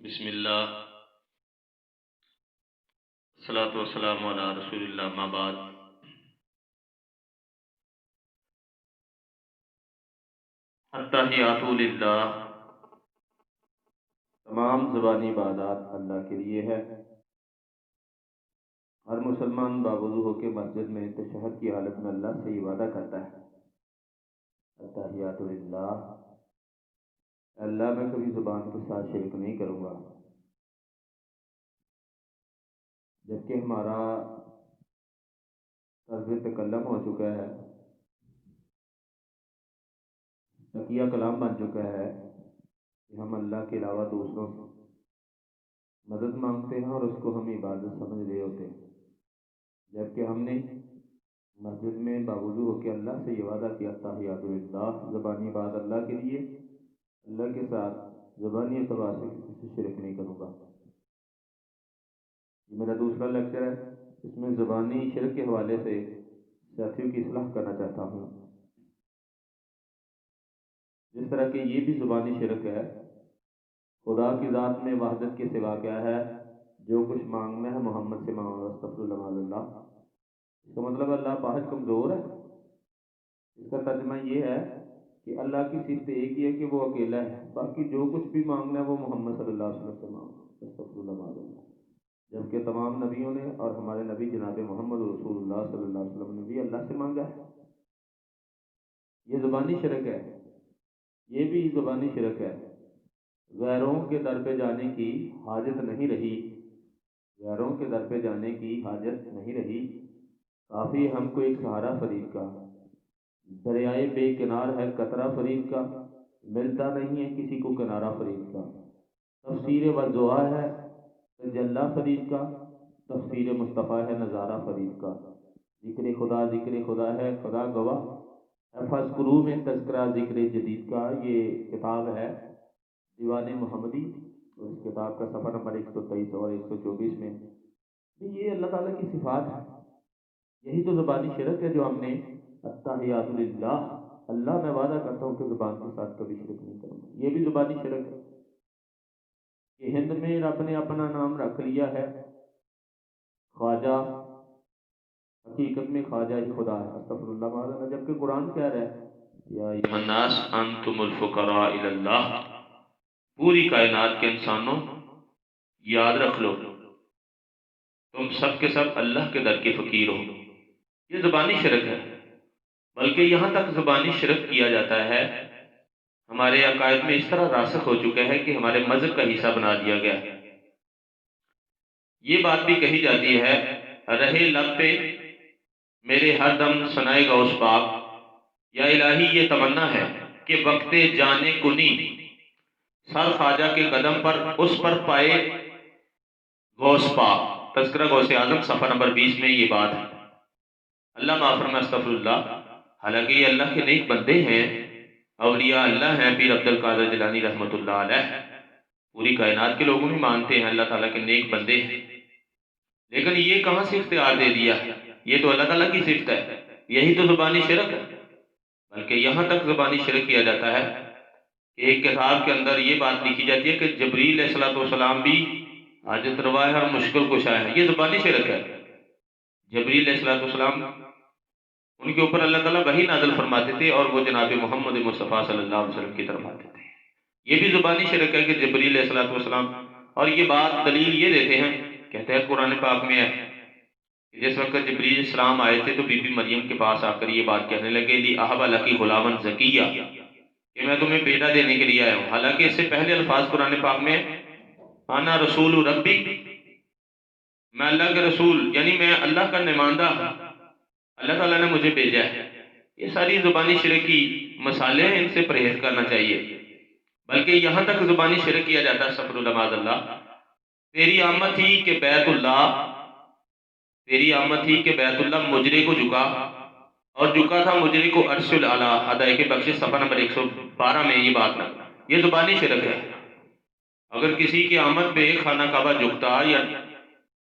بسم اللہ الصلاۃ والسلام علی رسول اللہ اما بعد۔ التحیات للہ، تمام زبانی عبادات اللہ کے لیے ہے۔ ہر مسلمان باوضو ہو کے مسجد میں تشہد کی حالت میں اللہ سے یہ وعدہ کرتا ہے، التحیات للہ، اللہ میں کبھی زبان کے ساتھ شرک نہیں کروں گا۔ جبکہ ہمارا طرز تکلم ہو چکا ہے، تقیہ کلام بن چکا ہے کہ ہم اللہ کے علاوہ دوسروں سے مدد مانگتے ہیں اور اس کو ہم عبادت سمجھ رہے ہوتے ہیں، جبکہ ہم نے مسجد میں باوضو ہو کے اللہ سے یہ وعدہ کیا، التحیات للہ، زبانی بات اللہ کے لیے، اللہ کے ساتھ زبانی اعتبار سے کسی سے شرک نہیں کروں گا۔ یہ میرا دوسرا لیکچر ہے، اس میں زبانی شرک کے حوالے سے ساتھیوں کی اصلاح کرنا چاہتا ہوں۔ جس طرح کہ یہ بھی زبانی شرک ہے، خدا کی ذات میں وحدت کے سوا کیا ہے، جو کچھ مانگنا ہے محمد سے مانگو، استغفر اللہ معاذ اللہ۔ اس کا مطلب اللہ پاک کمزور ہے۔ اس کا ترجمہ یہ ہے کہ اللہ کی صفت ایک ہی ہے کہ وہ اکیلا ہے، باقی جو کچھ بھی مانگنا ہے وہ محمد صلی اللہ علیہ وسلم سے مانگو، استغفر اللہ معاذ اللہ۔ جبکہ تمام نبیوں نے اور ہمارے نبی جناب محمد رسول اللہ صلی اللہ علیہ وسلم نے بھی اللہ سے مانگا ہے۔ یہ زبانی شرک ہے، یہ بھی زبانی شرک ہے۔ غیروں کے در پہ جانے کی حاجت نہیں رہی، غیروں کے در پہ جانے کی حاجت نہیں رہی، کافی ہم کو ایک سہارا فرید کا، دریائے بے کنار ہے قطرہ فرید کا، ملتا نہیں ہے کسی کو کنارہ فرید کا۔ تفسیر والضحیٰ ہے تجلی فرید کا، تفسیر مصطفیٰ ہے نظارہ فرید کا۔ ذکر خدا ہے خدا گواہ، فاذکروا میں تذکرہ ذکر جدید کا۔ یہ کتاب ہے دیوان محمدی، اور اس کتاب کا صفحہ نمبر 123 اور 124 میں یہ اللہ تعالیٰ کی صفات ہے۔ یہی تو زبانی شرک ہے جو ہم نے التحیات للہ، اللہ میں وعدہ کرتا ہوں کہ زبان کے ساتھ کبھی شرک نہیں کروں گا، یہ بھی زبانی شرک ہے۔ کہ ہند میں رب نے اپنا نام رکھ لیا ہے خواجہ، حقیقت میں خواجہ ہی خدا ہے، استغفر اللہ معاذ اللہ، جبکہ قرآن کہہ رہا ہے یا ایھا الناس انتم الفقراء الی اللہ، پوری کائنات کے انسانوں یاد رکھ لو تم سب کے سب اللہ کے در کے فقیر ہو۔ یہ زبانی شرک ہے، بلکہ یہاں تک زبانی شرک کیا جاتا ہے، ہمارے عقائد میں اس طرح راسخ ہو چکا ہے کہ ہمارے مذہب کا حصہ بنا دیا گیا۔ یہ بات بھی کہی جاتی ہے، رہے لب پہ میرے ہر دم ثنائے غوث پاک، یا الہی یہ تمنا ہے کہ وقت جانے کنی سر خواجہ کے قدم پر اس پر پائے غوث پاک۔ تذکرہ غوث اعظم صفحہ نمبر 20 میں یہ بات ہے۔ اللہ معاف فرمائے، استغفر اللہ۔ حالانکہ یہ اللہ کے نیک بندے ہیں، اولیاء اللہ ہیں، پیر عبد القادر جیلانی رحمۃ اللہ علیہ، پوری کائنات کے لوگوں بھی مانتے ہیں اللہ تعالیٰ کے نیک بندے ہیں، لیکن یہ کہاں سے اختیار دے دیا؟ یہ تو اللہ تعالیٰ کی صفت ہے، یہی تو زبانی شرک ہے۔ بلکہ یہاں تک زبانی شرک کیا جاتا ہے کہ ایک کتاب کے اندر یہ بات لکھی جاتی ہے کہ جبریل علیہ السلام بھی حاجت روا ہے اور مشکل کشا ہے۔ یہ زبانی شرک ہے۔ جبریل علیہ السلام ان کے اوپر اللہ تعالیٰ وحی نازل فرماتے تھے اور وہ جناب محمد مصطفیٰ صلی اللہ علیہ وسلم کی طرف آتے تھے۔ یہ بھی زبانی شرک ہے کہ جبریل علیہ السلام، اور یہ بات دلیل یہ دیتے ہیں، کہتے ہیں قرآن پاک میں ہے کہ جس وقت جبریل علیہ السلام آئے تھے تو بی بی مریم کے پاس آ کر یہ بات کہنے لگے، لی اہب لکی غلاما زکیہ، کہ میں تمہیں بیٹا دینے کے لیے آیا ہوں۔ حالانکہ اس سے پہلے الفاظ قرآن پاک میں انا رسول ربی، میں اللہ کے رسول، یعنی میں اللہ کا نمائندہ، اللہ تعالیٰ نے مجھے بھیجا ہے۔ یہ ساری زبانی شرک کی مسالے ہیں، ان سے پرہیز کرنا چاہیے۔ بلکہ یہاں تک زبانی شرک کیا جاتا ہے، استغفر اللہ معاذ اللہ، تیری آمد تھی کہ بیت اللہ، تیری آمد تھی کہ بیت اللہ مجرے کو جھکا، اور جھکا تھا مجرے کو عرش الاعلیٰ، ہدایہ کے بخش صفحہ نمبر 112 میں یہ بات ہے۔ یہ زبانی شرک ہے۔ اگر کسی کی آمد پہ خانہ کعبہ جھکتا یا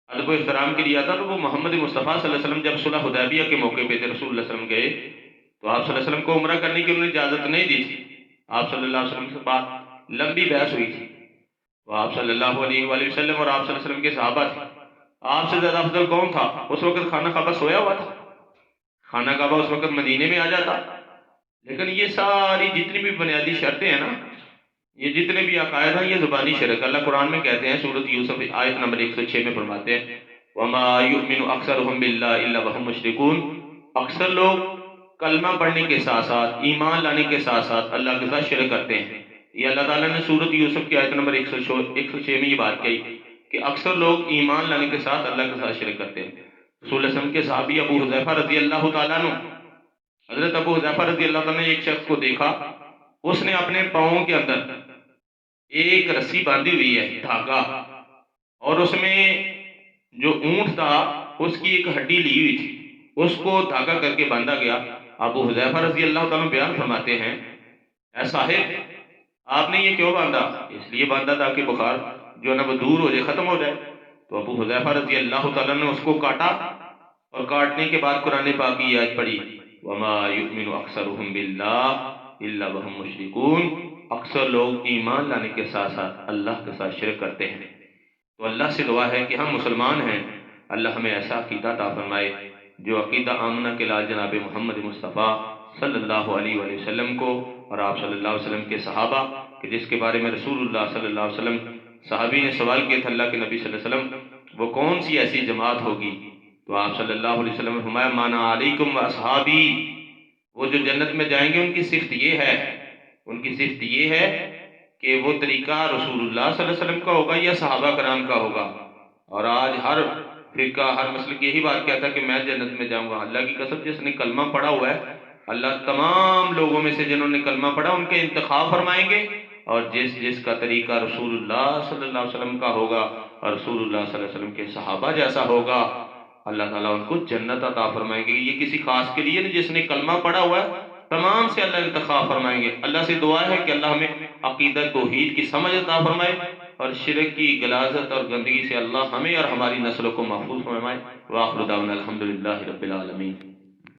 ادب و احترام کے لیے آتا تو وہ محمد مصطفیٰ صلی اللہ علیہ وسلم جب صلح حدیبیہ کے موقع پہ تھے، رسول اللہ صلی اللہ علیہ وسلم گئے تو آپ صلی اللہ علیہ وسلم کو عمرہ کرنے کی انہوں نے اجازت نہیں دی تھی۔ آپ صلی اللہ علیہ وسلم سے بات لمبی بحث ہوئی تھی، وہ آپ صلی اللہ علیہ وآلہ وسلم اور آپ صلی اللہ علیہ وسلم کے صحابہ تھے۔ آپ سے زیادہ افضل کون تھا؟ اس وقت خانہ کعبہ سویا ہوا تھا، خانہ کعبہ اس وقت مدینے میں آ جاتا۔ لیکن یہ ساری جتنی بھی بنیادی شرطیں ہیں نا، یہ جتنے بھی عقائد ہیں، یہ زبانی شرک۔ اللہ قرآن میں کہتے ہیں، سورۃ یوسف آیت نمبر 106 میں فرماتے ہیں وَمَا يُؤْمِنُ أَكْثَرُهُم بِاللَّهِ إِلَّا وَهُمْ مُشْرِكُونَ، اکثر لوگ کلمہ پڑھنے کے ساتھ ساتھ، ایمان لانے کے ساتھ ساتھ اللہ کے ساتھ شرک کرتے ہیں۔ یہ اللہ تعالیٰ نے سورۃ یوسف کی آیت نمبر 106 میں یہ بات کہی کہ اکثر لوگ ایمان لانے کے ساتھ اللہ کے ساتھ شرک کرتے ہیں۔ رسول اللہ صلی اللہ علیہ وسلم کے صحابی ابو حذیفہ رضی اللہ تعالیٰ عنہ، حضرت ابو حذیفہ رضی اللہ تعالیٰ نے ایک شخص کو دیکھا، اس نے اپنے پاؤں کے اندر ایک رسی باندھی ہوئی ہے، دھاگا، اور اس میں جو اونٹ تھا اس کی ایک ہڈی لی ہوئی تھی، اس کو دھاگا کر کے باندھا گیا۔ ابو حذیفہ رضی اللہ تعالیٰ بیان فرماتے ہیں، اے صاحب آپ نے یہ کیوں باندھا؟ اس لیے باندھا تاکہ بخار جو ہے نا وہ دور ہو جائے، ختم ہو جائے۔ تو ابو حذیفہ رضی اللہ تعالیٰ نے اس کو کاٹا، اور کاٹنے کے بعد قرآن پاک کی آیت پڑھی وَمَا يُؤْمِنُ أَكْثَرُهُم بِاللَّهِ إِلَّا وَهُمْ مُشْرِكُونَ، اکثر لوگ ایمان لانے کے ساتھ ساتھ اللہ کے ساتھ شرک کرتے ہیں۔ تو اللہ سے دعا ہے کہ ہم مسلمان ہیں، اللہ ہمیں ایسا عقیدہ عطا فرمائے جو عقیدہ آمنہ کے لال جناب محمد مصطفیٰ صلی اللہ علیہ وآلہ وسلم کو اور آپ صلی اللہ علیہ وسلم کے صحابہ، کہ جس کے بارے میں رسول اللہ صلی اللہ علیہ وسلم، صحابی نے سوال کیا تھا اللہ کے نبی صلی اللہ علیہ وسلم وہ کون سی ایسی جماعت ہوگی؟ تو آپ صلی اللہ علیہ وسلم نے فرمایا مانا علیکم و اصحابی، وہ جو جنت میں جائیں گے ان کی صفت یہ ہے، ان کی صفت یہ ہے کہ وہ طریقہ رسول اللہ صلی اللہ علیہ وسلم کا ہوگا یا صحابہ کرام کا ہوگا۔ اور آج ہر فرقہ، ہر مسلک یہی بات کہتا ہے کہ میں جنت میں جاؤں گا۔ اللہ کی قسم جس نے کلمہ پڑھا ہوا ہے، اللہ تمام لوگوں میں سے جنہوں نے کلمہ پڑھا ان کے انتخاب فرمائیں گے، اور جس جس کا طریقہ رسول اللہ صلی اللہ علیہ وسلم کا ہوگا اور رسول اللہ صلی اللہ علیہ وسلم کے صحابہ جیسا ہوگا، اللہ تعالیٰ ان کو جنت عطا فرمائیں گے۔ یہ کسی خاص کے لیے نہیں، جس نے کلمہ پڑھا ہوا ہے تمام سے اللہ انتخاب فرمائیں گے۔ اللہ سے دعا ہے کہ اللہ ہمیں عقیدہ توحید کی سمجھ عطا فرمائے، اور شرک کی غلاظت اور گندگی سے اللہ ہمیں اور ہماری نسلوں کو محفوظ فرمائے۔ وآخر دعوانا الحمدللہ رب العالمین۔